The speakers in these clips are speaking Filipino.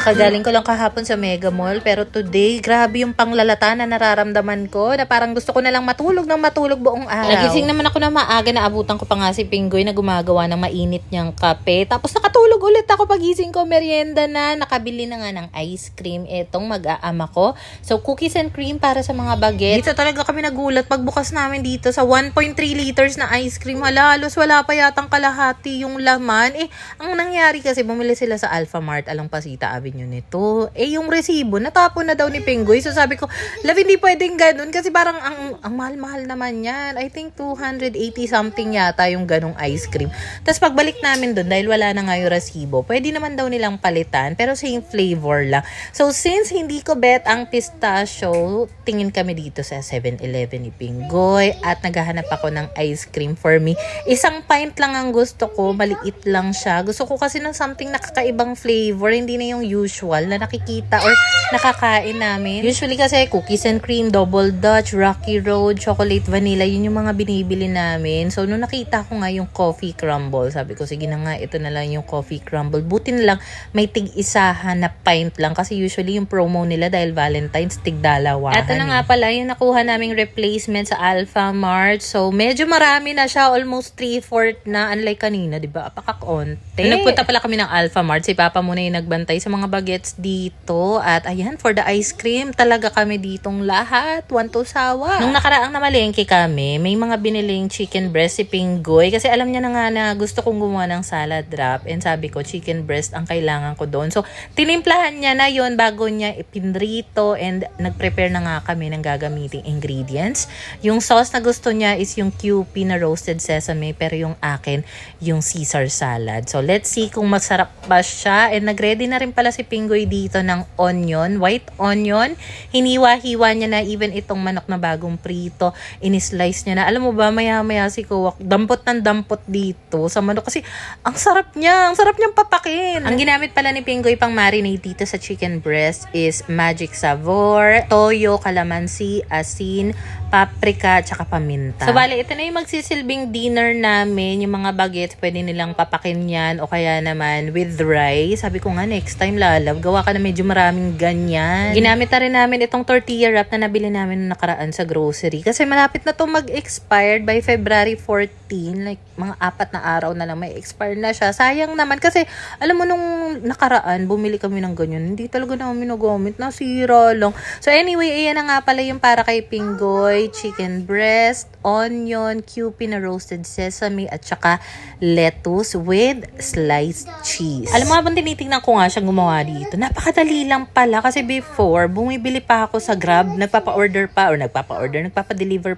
Kakagaling ko lang kahapon sa Mega Mall, pero today, grabe yung panglalata na nararamdaman ko, na parang gusto ko na lang matulog ng matulog buong araw. Nagising naman ako na maaga, naabutan ko pa nga si Pinggoy na gumagawa ng mainit niyang kape. Tapos nakatulog ulit ako pagising ko, merienda na, nakabili na nga ng ice cream etong mag-aama ko. So, cookies and cream para sa mga bagets. Dito talaga kami nagulat pagbukas namin dito sa 1.3 liters na ice cream. Hala, halos wala pa yatang kalahati yung laman. Ang nangyari kasi, bumili sila sa Alpha Mart, Alang Pasita Avenue nito. Yung resibo, natapon na daw ni Pinggoy. So sabi ko, love, hindi pwedeng ganun kasi parang ang mahal-mahal naman yan. I think 280 something yata yung ganong ice cream. Tapos pagbalik namin doon, dahil wala na nga yung resibo, pwede naman daw nilang palitan, pero same flavor lang. So since hindi ko bet ang pistachio, tingin kami dito sa 7-Eleven ni Pinggoy at naghahanap ako ng ice cream for me. Isang pint lang ang gusto ko, maliit lang siya. Gusto ko kasi ng something nakakaibang flavor, hindi na yung usual na nakikita or nakakain namin. Usually kasi cookies and cream, double Dutch, Rocky Road, chocolate vanilla, yun yung mga binibili namin. So nung nakita ko nga yung coffee crumble, sabi ko sige na nga, ito na lang yung coffee crumble. Buti na lang may tig-isahan na pint lang kasi usually yung promo nila dahil Valentine's tig-dalawahan. Ito na nga pala yung nakuha naming replacement sa Alpha Mart. So medyo marami na siya, almost 3/4 na, unlike kanina, di ba? Apakakonti. Nagpunta pala kami ng Alpha Mart, si Papa muna yung nagbantay sa mga bagets dito. At ayan, for the ice cream, talaga kami ditong lahat. Wanto sawa. Nung nakaraang namalengke kami, may mga biniling chicken breast si Pinggoy. Kasi alam niya na nga na gusto kong gumawa ng salad wrap. And sabi ko, chicken breast ang kailangan ko doon. So, tinimplahan niya na yon bago niya ipinrito. And nag-prepare na nga kami ng gagamiting ingredients. Yung sauce na gusto niya is yung QP na roasted sesame. Pero yung akin, yung Caesar salad. So, let's see kung masarap ba siya. And nag-ready na rin pala si Pinggoy dito ng onion, white onion. Hiniwa-hiwa niya na even itong manok na bagong prito. Inislice niya na. Alam mo ba, maya-maya si Kuwak, dampot ng dampot dito sa manok. Kasi ang sarap niya. Ang sarap niyang papakin. Ang ginamit pala ni Pinggoy pang marinate dito sa chicken breast is magic savor, toyo, calamansi, asin, paprika, tsaka paminta. So, bali, ito na yung magsisilbing dinner namin. Yung mga bagets, pwede nilang papakin yan o kaya naman with rice. Sabi ko nga, next time, lalaw, gawa ka na medyo maraming ganyan. Ginamit na rin namin itong tortilla wrap na nabili namin nakaraan sa grocery. Kasi malapit na to mag-expired by February 14. Like, mga 4 na araw na lang may expire na siya. Sayang naman kasi, alam mo, nung nakaraan, bumili kami ng ganyan. Hindi talaga namin nagamit. Nasira lang. So, anyway, ayan na nga pala yung para kay Pinggoy. Chicken breast, onion, QP na roasted sesame, at saka lettuce with sliced cheese. Alam mo, habang tinitingnan ko nga siyang gumawa dito, napakadali lang pala kasi before, bumibili pa ako sa Grab, nagpapa-deliver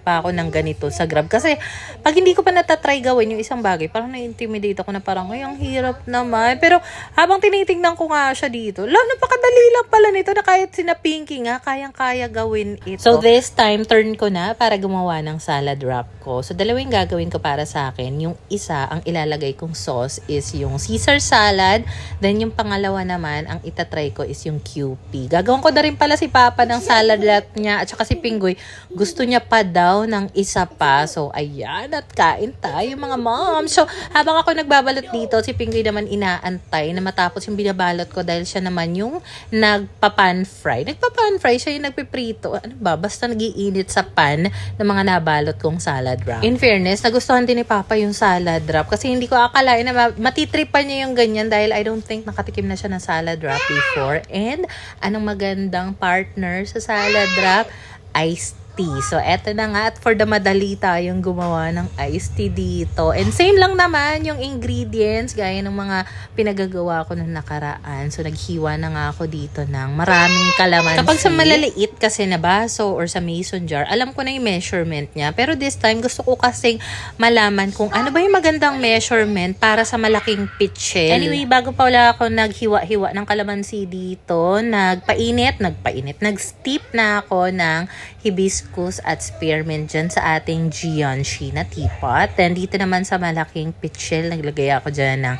pa ako ng ganito sa Grab. Kasi pag hindi ko pa natatry gawin yung isang bagay, parang na-intimidate ako na parang, ay, ang hirap naman. Pero habang tinitingnan ko nga siya dito, napakadali lang pala nito na kahit sina Pinky nga, kayang-kaya gawin ito. So this time, turn ko na para gumawa ng salad wrap ko. So, dalawang gagawin ko para sa akin. Yung isa, ang ilalagay kong sauce is yung Caesar salad. Then, yung pangalawa naman, ang itatry ko is yung QP. Gagawin ko na rin pala si Papa ng salad wrap niya. At saka si Pinggoy, gusto niya pa daw ng isa pa. So, ayan, at kain tayo mga mom. So, habang ako nagbabalot dito, si Pinggoy naman inaantay na matapos yung binabalot ko dahil siya naman yung nagpa-pan fry. Nagpa-pan fry, siya yung nagpiprito. Ano ba? Basta nagiinit sa pan ng mga nabalot kong salad wrap. In fairness, nagustuhan din ni Papa yung salad wrap kasi hindi ko akalain na matitripan niya yung ganyan dahil I don't think nakatikim na siya ng salad wrap before. And anong magandang partner sa salad wrap? Iced tea. So, eto na nga. At for the madali tayong gumawa ng iced tea dito. And same lang naman yung ingredients gaya ng mga pinagagawa ko nung nakaraan. So, naghiwa na nga ako dito ng maraming kalamansi. Kapag sa malaliit kasi na baso or sa mason jar, alam ko na yung measurement niya. Pero this time, gusto ko kasing malaman kung ano ba yung magandang measurement para sa malaking pitchel. Anyway, bago pa wala ako naghiwa-hiwa ng kalamansi dito, nag-steep na ako ng hibiscus hibiscus at spearmint dyan sa ating Givenchy na teapot. Then dito naman sa malaking pitchel, naglagay ako dyan ng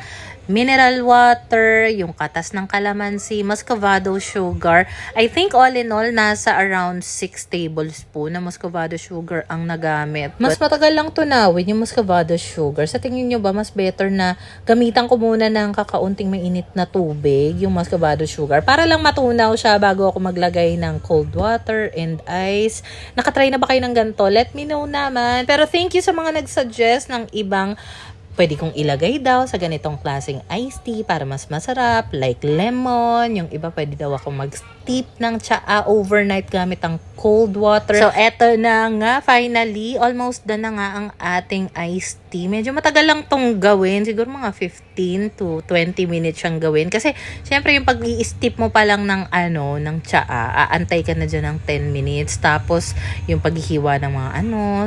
mineral water, yung katas ng calamansi, muscovado sugar. I think all in all, nasa around 6 tablespoon na muscovado sugar ang nagamit. Mas matagal lang tunawin yung muscovado sugar. Sa tingin nyo ba, mas better na gamitan ko muna ng kakaunting mainit na tubig, yung muscovado sugar, para lang matunaw siya bago ako maglagay ng cold water and ice. Nakatry na ba kayo ng ganito? Let me know naman. Pero thank you sa mga nag-suggest ng ibang pwede kong ilagay daw sa ganitong klaseng iced tea para mas masarap, like lemon. Yung iba pwede daw ako mag-steep ng tsaa overnight gamit ang cold water. So, eto na nga, finally, almost done na nga ang ating iced tea. Medyo matagal lang tong gawin. Siguro mga 15 to 20 minutes siyang gawin. Kasi, syempre, yung pag-i-steep mo pa lang ng ng tsaa, aantay ka na dyan ng 10 minutes. Tapos, yung paghihiwa ng mga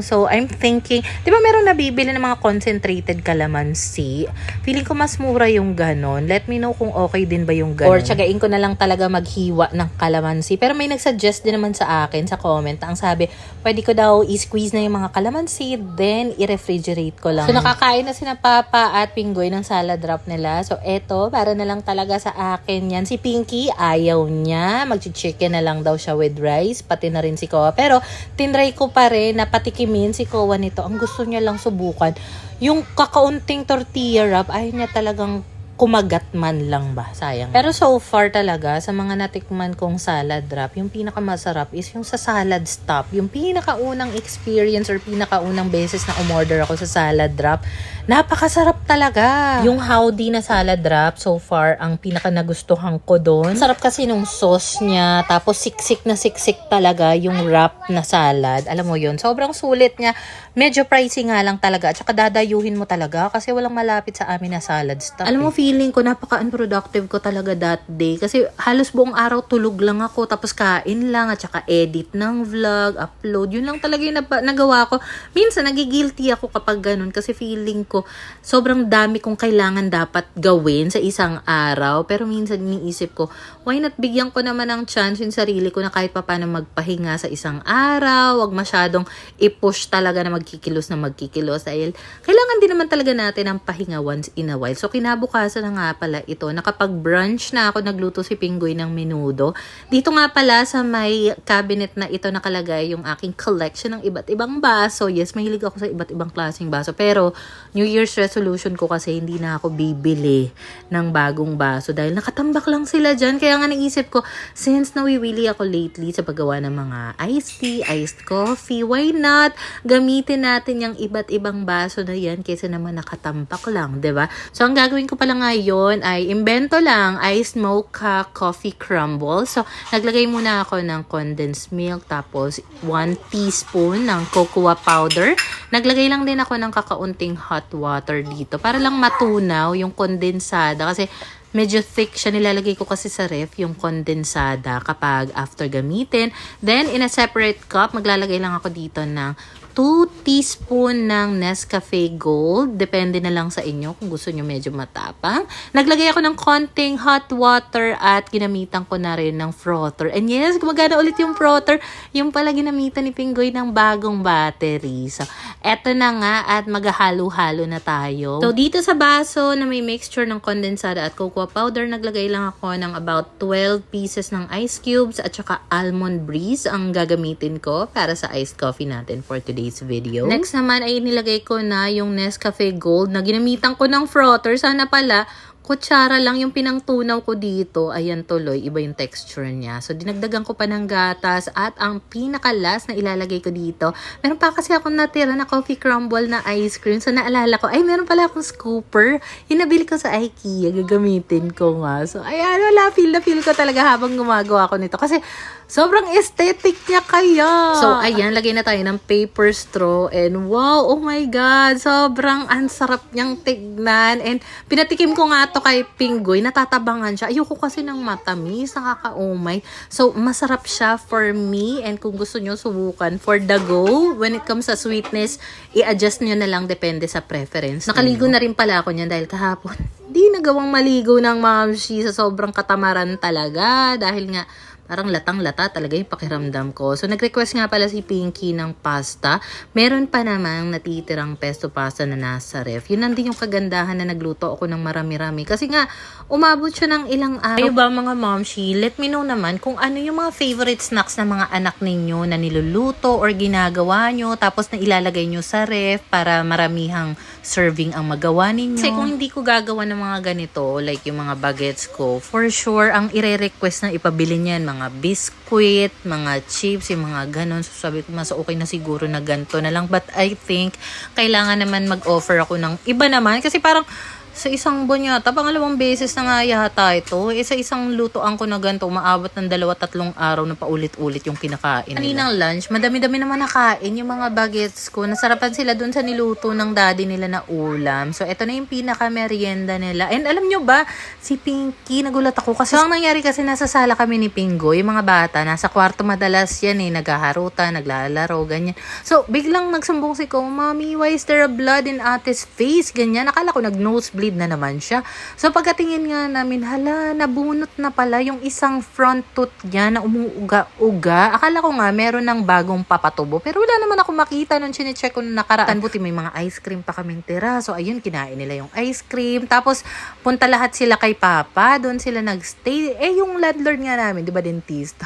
So, I'm thinking, di ba meron nabibili ng mga concentrated calamansi? Feeling ko mas mura yung ganon. Let me know kung okay din ba yung ganon. Or, tsagain ko na lang talaga maghiwa ng calamansi. Pero may nagsuggest din naman sa akin sa comment. Ang sabi, pwede ko daw i-squeeze na yung mga calamansi, then i-refrigerate ko lang. So, nakakain na sina Papa at Pinggoy ng salad wrap nila. So, eto, para na lang talaga sa akin yan. Si Pinky, ayaw niya. Mag-chicken na lang daw siya with rice. Pati na rin si Koa. Pero, tinry ko pa rin na patikimin si Koa nito. Ang gusto niya lang subukan. Yung kakaunting tortilla wrap, ayaw niya talagang kumagat man lang ba, sayang. Pero so far talaga, sa mga natikman kong salad wrap, yung pinakamasarap is yung sa salad stop. Yung pinakaunang experience or pinakaunang beses na umorder ako sa salad wrap, napakasarap talaga. Yung howdy na salad wrap, so far, ang pinaka nagustuhan ko doon. Sarap kasi nung sauce niya, tapos siksik na siksik talaga yung wrap na salad. Alam mo yun, sobrang sulit niya. Medyo pricey nga lang talaga, at saka dadayuhin mo talaga kasi walang malapit sa amin na salad stop. Alam mo, feeling ko napaka-unproductive ko talaga that day. Kasi halos buong araw tulog lang ako. Tapos kain lang at saka edit ng vlog, upload. Yun lang talaga yung nagawa ko. Minsan nagigilty ako kapag ganun. Kasi feeling ko sobrang dami kong kailangan dapat gawin sa isang araw. Pero minsan iniisip ko, why not bigyan ko naman ng chance yung sarili ko na kahit pa paano magpahinga sa isang araw. Wag masyadong i-push talaga na magkikilos. Dahil kailangan din naman talaga natin ang pahinga once in a while. So kinabukasan na nga pala ito. Nakapag-brunch na ako, nagluto si Pinggoy ng menudo. Dito nga pala sa may cabinet na ito nakalagay yung aking collection ng iba't ibang baso. Yes, mahilig ako sa iba't ibang klaseng baso. Pero New Year's resolution ko kasi hindi na ako bibili ng bagong baso dahil nakatambak lang sila dyan. Kaya nga naisip ko, since nawiwili ako lately sa paggawa ng mga iced tea, iced coffee, why not gamitin natin yung iba't ibang baso na yan kaysa naman nakatambak lang, 'di ba? So, ang gagawin ko pala ngayon ay imbento lang, iced mocha coffee crumble. So, naglagay muna ako ng condensed milk, tapos 1 teaspoon ng cocoa powder. Naglagay lang din ako ng kakaunting hot water dito para lang matunaw yung kondensada kasi medyo thick siya. Nilalagay ko kasi sa ref yung kondensada kapag after gamitin. Then, in a separate cup, maglalagay lang ako dito ng 2 teaspoon ng Nescafe Gold. Depende na lang sa inyo kung gusto nyo medyo matapang. Naglagay ako ng konting hot water at ginamitan ko na rin ng frother. And yes, gumagana ulit yung frother. Yung pala ginamitan ni Pinggoy ng bagong battery. So, eto na nga at maghahalo-halo na tayo. So, dito sa baso na may mixture ng kondensada at cocoa powder, naglagay lang ako ng about 12 pieces ng ice cubes at saka almond breeze ang gagamitin ko para sa iced coffee natin for today's video. Next naman ay nilagay ko na yung Nescafe Gold na ginamitan ko ng frother. Sana pala kutsara lang yung pinangtunaw ko dito. Ayan tuloy, iba yung texture niya. So, dinagdagan ko pa ng gatas at ang pinakalas na ilalagay ko dito, meron pa kasi akong natira na coffee crumble na ice cream. So, naalala ko, ay, meron pala akong scooper. Yung nabili ko sa IKEA, gagamitin ko nga. So, ayan, wala, feel na feel ko talaga habang gumagawa ko nito. Kasi, sobrang aesthetic niya kaya. So, ayan, lagay na tayo ng paper straw. And wow, oh my God, sobrang ansarap niyang tignan. And pinatikim ko nga to kay Pinggoy, natatabangan siya. Ayoko kasi ng matamis, nakaka-umay. So, masarap siya for me. And kung gusto nyo subukan, for the go, when it comes sa sweetness, i-adjust nyo na lang depende sa preference. Nakaligo na rin pala ako niyan dahil kahapon, di nagawang maligo ng mamshi sa sobrang katamaran talaga. Dahil nga, Parang latang-lata talaga yung pakiramdam ko. So, nag-request nga pala si Pinky ng pasta. Meron pa namang natitirang pesto pasta na nasa ref. Yun nandun yung kagandahan na nagluto ako ng marami-rami. Kasi nga, umabot siya ng ilang araw. Kayo ba mga momshi, let me know naman kung ano yung mga favorite snacks ng mga anak ninyo na niluluto or ginagawa nyo. Tapos na ilalagay nyo sa ref para maramihang serving ang magawa ninyo. Kasi kung hindi ko gagawa ng mga ganito, like yung mga bagets ko, for sure, ang ire-request na ipabili niyan, mga biscuit, mga chips, yung mga ganon. So sabi ko, mas okay na siguro na ganito na lang. But I think, kailangan naman mag-offer ako ng iba naman. Kasi parang, sa isang buwan yata, pangalawang beses na nga yata ito. Sa isang lutoan ko na ganito, umaabot ng 2-3 araw na paulit-ulit yung kinakain nila. Kaninang lunch, madami-dami naman nakain yung mga bagets ko. Nasarapan sila dun sa niluto ng daddy nila na ulam. So, ito na yung pinaka-merienda nila. And alam nyo ba, si Pinky, nagulat ako. Kasi ang nangyari kasi nasa sala kami ni Pingo, yung mga bata, nasa kwarto madalas yan naghaharutan, naglalaro, ganyan. So, biglang nagsumbong si ko, Mommy, why is there a blood in ate's face? Ganyan. Akala ko nag-nosebleed na naman siya. So pagkatingin nga namin, hala, nabunot na pala yung isang front tooth niya na umuuga-uga. Akala ko nga meron ng bagong papatubo. Pero wala naman ako makita nung chinecheck ko nung nakaraan. Buti may mga ice cream pa kaming tira. So ayun, kinain nila yung ice cream. Tapos punta lahat sila kay Papa. Doon sila nagstay. Yung landlord nga namin, di ba dentista?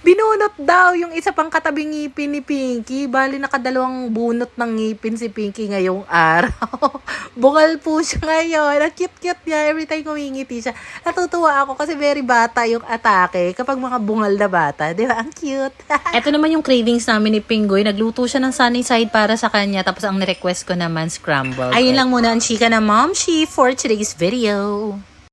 Binunot daw yung isa pang katabing ngipin ni Pinky. Bali nakadalawang bunot ng ngipin si Pinky ngayong araw. Bungal po siya ngayon. Ang cute-cute niya. Every time kumingiti siya. Natutuwa ako kasi very bata yung atake kapag mga bungal na bata. Di ba? Ang cute. Ito naman yung cravings namin ni Pingoy. Nagluto siya ng sunny side para sa kanya. Tapos ang request ko naman scrambled. Ayun lang muna ang chika na Momshi for today's video.